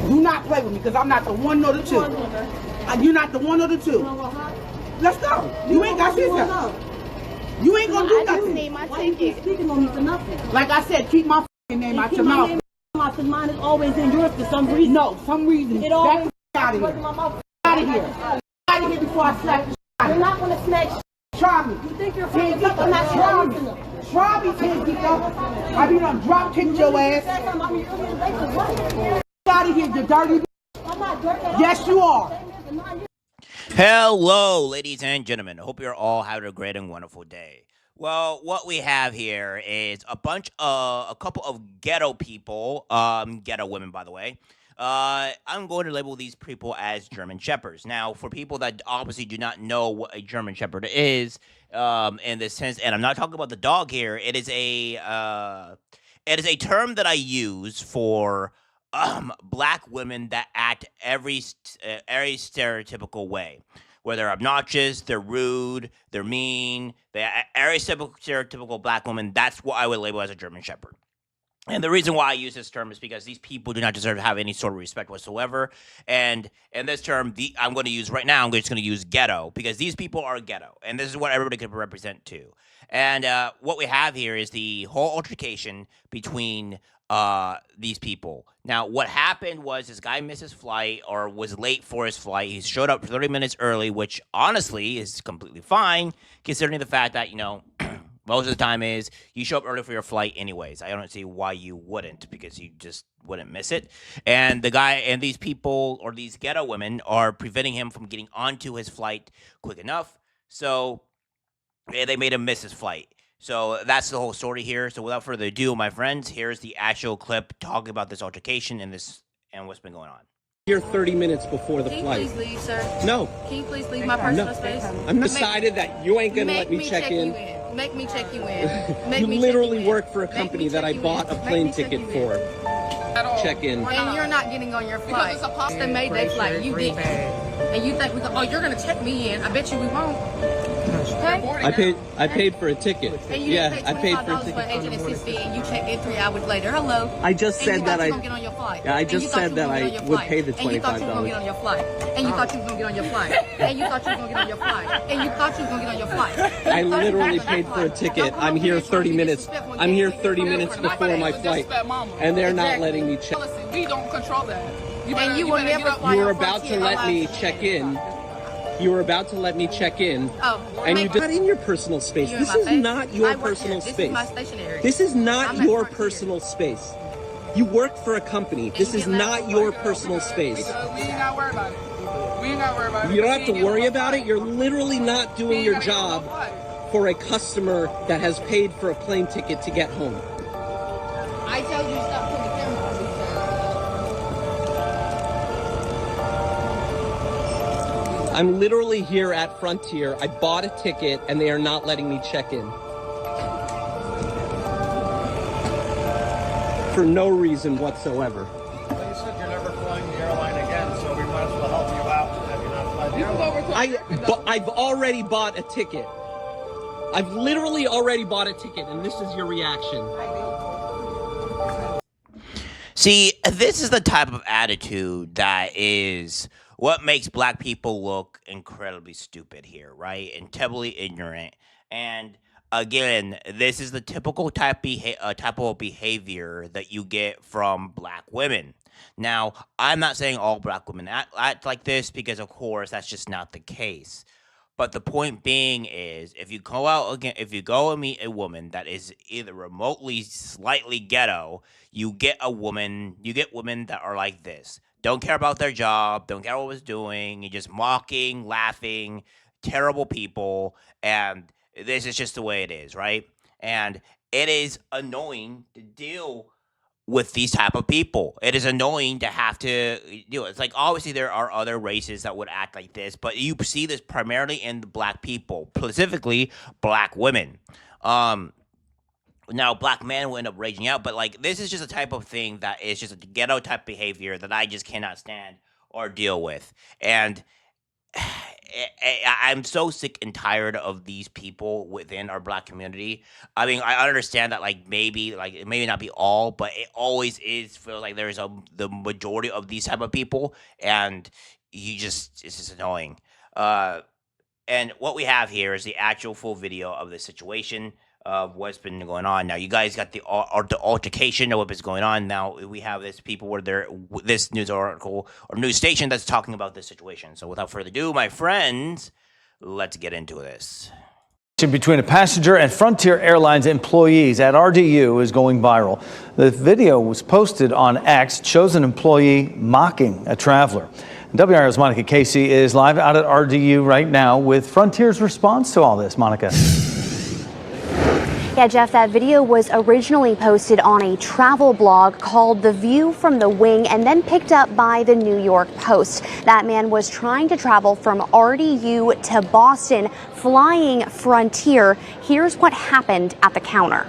Do not play with me because I'm not the one nor the two. You're not the one or the two. Let's go. You ain't got shit. You ain't gonna do nothing. Why you keep speaking on me for nothing? Like I said, keep my name out your mouth. Because mine is always in yours for some reason. No, some reason. It always out of here. Out of here. Out of here before I slap the shit. You're not gonna snatch. Try me. You think you're friends? I'm not try me. listening. Try me, Tanzito. I be done drop kicked your ass. Out of here, you dirty bitch. I'm not dirty. Yes, you are. Hello, ladies and gentlemen. Hope you're all having a great and wonderful day. Well, what we have here is a couple of ghetto people, ghetto women, by the way. I'm going to label these people as German Shepherds. Now, for people that obviously do not know what a German Shepherd is, in this sense, and I'm not talking about the dog here, it is a term that I use for black women that act every stereotypical way. Where they're obnoxious, they're rude, they're mean, every stereotypical black woman, that's what I would label as a German Shepherd. And the reason why I use this term is because these people do not deserve to have any sort of respect whatsoever. And in this term, I'm going to use right now, I'm just going to use ghetto, because these people are ghetto. And this is what everybody could represent too. And what we have here is the whole altercation between these people. Now, what happened was this guy missed his flight or was late for his flight. He showed up 30 minutes early, which honestly is completely fine, considering the fact that, most of the time is you show up early for your flight anyways. I don't see why you wouldn't, because you just wouldn't miss it. And the guy and these people, or these ghetto women, are preventing him from getting onto his flight quick enough. So they made him miss his flight. So that's the whole story here. So without further ado, my friends, here's the actual clip talking about this altercation and what's been going on. Here 30 minutes before the flight. Can you please leave, sir? No. Can you please leave my personal space? I'm decided that you ain't gonna let me check in. Make me check you in. You literally work for a company that I bought a plane ticket for. Check in. And you're not getting on your flight. It's the Mayday flight. You didn't. And you think you're gonna check me in. I bet you we won't. Okay? I paid for a ticket. And you didn't pay $25 for an agent assistant and you checked in 3 hours later. Hello. I just said that I get on your flight. Yeah, I just said that I would pay the $25. And you thought you were gonna get on your flight. And you thought you were gonna get on your flight. And you thought you were gonna get on your flight. And you thought you were gonna get on your flight. I literally paid for a ticket. I'm here 30 minutes. I'm here 30 minutes before my flight, and they're not letting me check. We don't control that. And you will never fly. You were about to let me check in. You were about to let me check in, and you did not in your personal space. This is not your personal space. This is my stationery. This is not your personal space. You work for a company. This is not your personal space. We ain't gotta worry about it. We ain't gotta worry about it. You don't have to worry about it. You're literally not doing your job for a customer that has paid for a plane ticket to get home. I told you to stop putting the camera on me, sir. I'm literally here at Frontier. I bought a ticket and they are not letting me check in. For no reason whatsoever. Well, you said you're never flying the airline again, so we might as well help you out and have you not fly the airline. I've already bought a ticket. I've literally already bought a ticket, and this is your reaction. See, this is the type of attitude that is what makes black people look incredibly stupid here, right? And terribly ignorant. And again, this is the typical type of behavior that you get from black women. Now, I'm not saying all black women act like this, because of course that's just not the case. But the point being is, if you go and meet a woman that is either remotely slightly ghetto, you get women that are like this. Don't care about their job, don't care what was doing, you're just mocking, laughing, terrible people, and this is just the way it is, right? And it is annoying to deal with these type of people. It is annoying to have to deal. It's like, obviously there are other races that would act like this, but you see this primarily in the black people, specifically black women. Now, black men will end up raging out, but like, this is just a type of thing that is just a ghetto type behavior that I just cannot stand or deal with. And I'm so sick and tired of these people within our black community. I mean, I understand that like it may not be all, but it always is feel like there's the majority of these type of people, and it's just annoying. Uh, and what we have here is the actual full video of the situation of what's been going on. Now, you guys got the altercation of what's going on. Now we have this people where this news article or news station that's talking about this situation. So without further ado, my friends, let's get into this. Between a passenger and Frontier Airlines employees at RDU is going viral. The video was posted on X, shows an employee mocking a traveler. WR's Monica Casey is live out at RDU right now with Frontier's response to all this. Monica. Yeah, Jeff, that video was originally posted on a travel blog called The View from the Wing and then picked up by the New York Post. That man was trying to travel from RDU to Boston, flying Frontier. Here's what happened at the counter.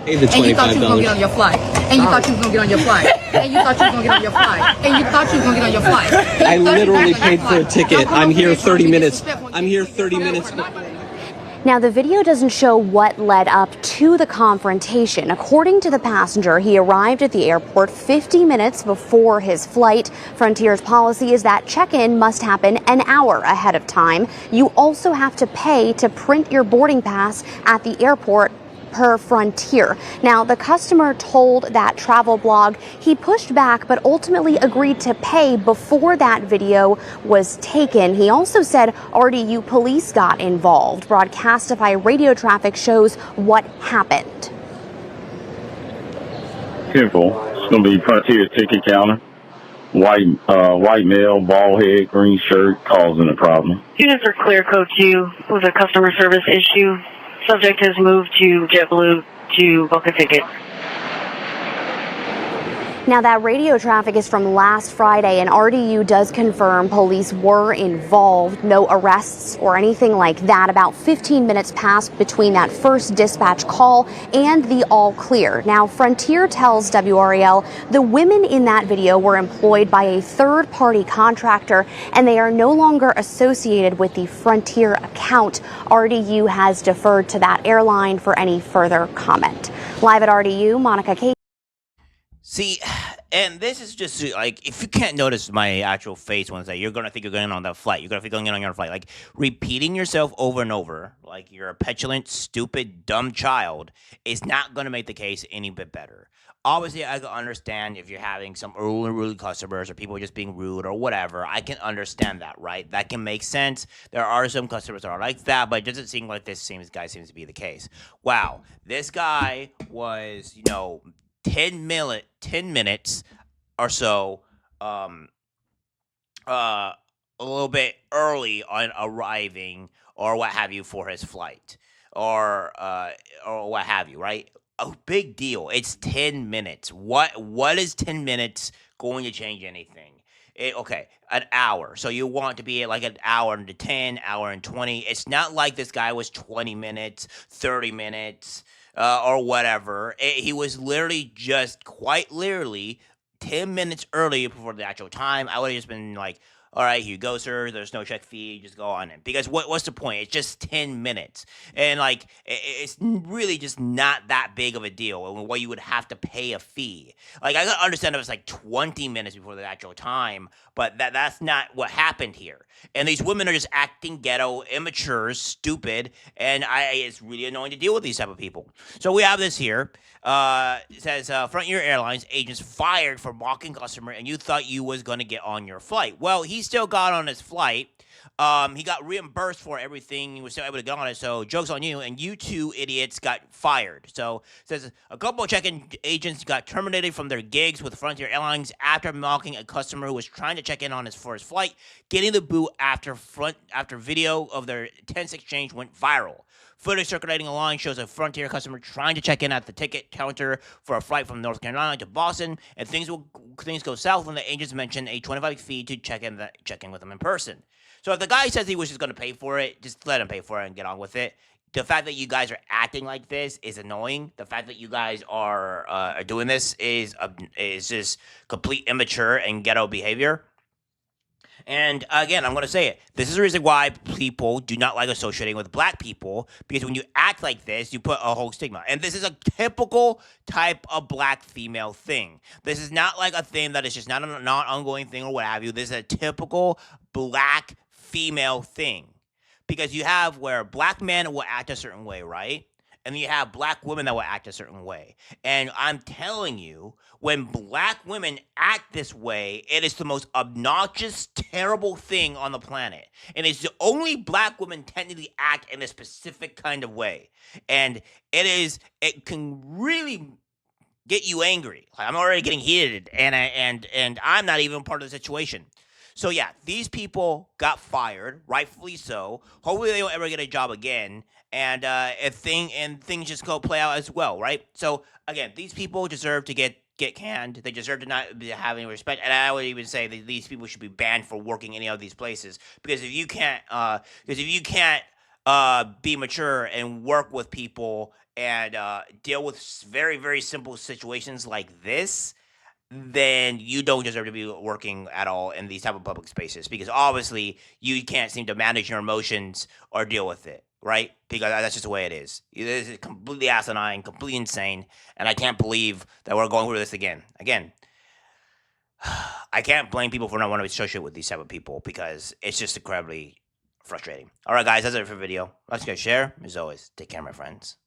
Pay the $25. And you thought you was going to get on your flight. And you thought you was going to get on your flight. And you thought you was going to get on your flight. And you thought you was going to get on your flight. I literally paid for a ticket. I'm here 30 minutes. I'm here 30 minutes. Now, the video doesn't show what led up to the confrontation. According to the passenger, he arrived at the airport 50 minutes before his flight. Frontier's policy is that check-in must happen an hour ahead of time. You also have to pay to print your boarding pass at the airport per Frontier. Now, the customer told that travel blog he pushed back but ultimately agreed to pay before that video was taken. He also said RDU police got involved. Broadcastify radio traffic shows what happened. Careful. It's going to be Frontier ticket counter. White male, bald head, green shirt, causing a problem. Units are clear. Code 2 was a customer service issue. Subject has moved to JetBlue to book a ticket. Now, that radio traffic is from last Friday, and RDU does confirm police were involved. No arrests or anything like that. About 15 minutes passed between that first dispatch call and the all clear. Now, Frontier tells WRAL the women in that video were employed by a third-party contractor, and they are no longer associated with the Frontier account. RDU has deferred to that airline for any further comment. Live at RDU, Monica K. See, and this is just like, if you can't notice my actual face when you're going to think you're going on that flight. You're going to think you're going on your flight. Like, repeating yourself over and over, like you're a petulant, stupid, dumb child, is not going to make the case any bit better. Obviously, I can understand if you're having some rude customers or people just being rude or whatever. I can understand that, right? That can make sense. There are some customers that are like that, but it doesn't seem like this guy seems to be the case. Wow, this guy was, 10 minutes or so, a little bit early on arriving or what have you for his flight or what have you, right? A big deal. It's 10 minutes. What is 10 minutes going to change anything? Okay, an hour. So you want to be at like an hour and 10, hour and 20. It's not like this guy was 20 minutes, 30 minutes. Or whatever. He was literally quite literally 10 minutes early before the actual time. I would have just been like, all right, here you go, sir. There's no check fee. Just go on in. Because what's the point? It's just 10 minutes. And, like, it's really just not that big of a deal. Why you would have to pay a fee. Like, I can understand if it's like 20 minutes before the actual time, but that's not what happened here. And these women are just acting ghetto, immature, stupid, and it's really annoying to deal with these type of people. So we have this here. It says, Frontier Airlines agents fired for mocking customer, and you thought you was going to get on your flight. Well, he still got on his flight. He got reimbursed for everything. He was still able to get on it. So joke's on you. And you two idiots got fired. So it says a couple of check-in agents got terminated from their gigs with Frontier Airlines after mocking a customer who was trying to check in on for his flight, getting the boot after video of their tense exchange went viral. Footage circulating online shows a Frontier customer trying to check in at the ticket counter for a flight from North Carolina to Boston, and things go south when the agents mention a $25 fee to check in with them in person. So if the guy says he was just going to pay for it, just let him pay for it and get on with it. The fact that you guys are acting like this is annoying. The fact that you guys are doing this is just complete immature and ghetto behavior. And again, I'm going to say it. This is the reason why people do not like associating with black people, because when you act like this, you put a whole stigma. And this is a typical type of black female thing. This is not like a thing that is just not an ongoing thing or what have you. This is a typical black female thing. Because you have where black men will act a certain way, right? And you have black women that will act a certain way. And I'm telling you, when black women act this way, it is the most obnoxious, terrible thing on the planet. And it's the only black women technically act in a specific kind of way. And it can really get you angry. Like, I'm already getting heated, and I'm not even part of the situation. So yeah, these people got fired, rightfully so. Hopefully they don't ever get a job again, and things just go play out as well, right? So again, these people deserve to get canned. They deserve to not have any respect, and I would even say that these people should be banned for working any of these places, because if you can't be mature and work with people and deal with very, very simple situations like this, then you don't deserve to be working at all in these type of public spaces, because obviously you can't seem to manage your emotions or deal with it, right? Because that's just the way it is. It is completely asinine, completely insane, and I can't believe that we're going through this again. I can't blame people for not wanting to associate with these type of people, because it's just incredibly frustrating. All right, guys, that's it for the video. Let's go share. As always, take care, my friends.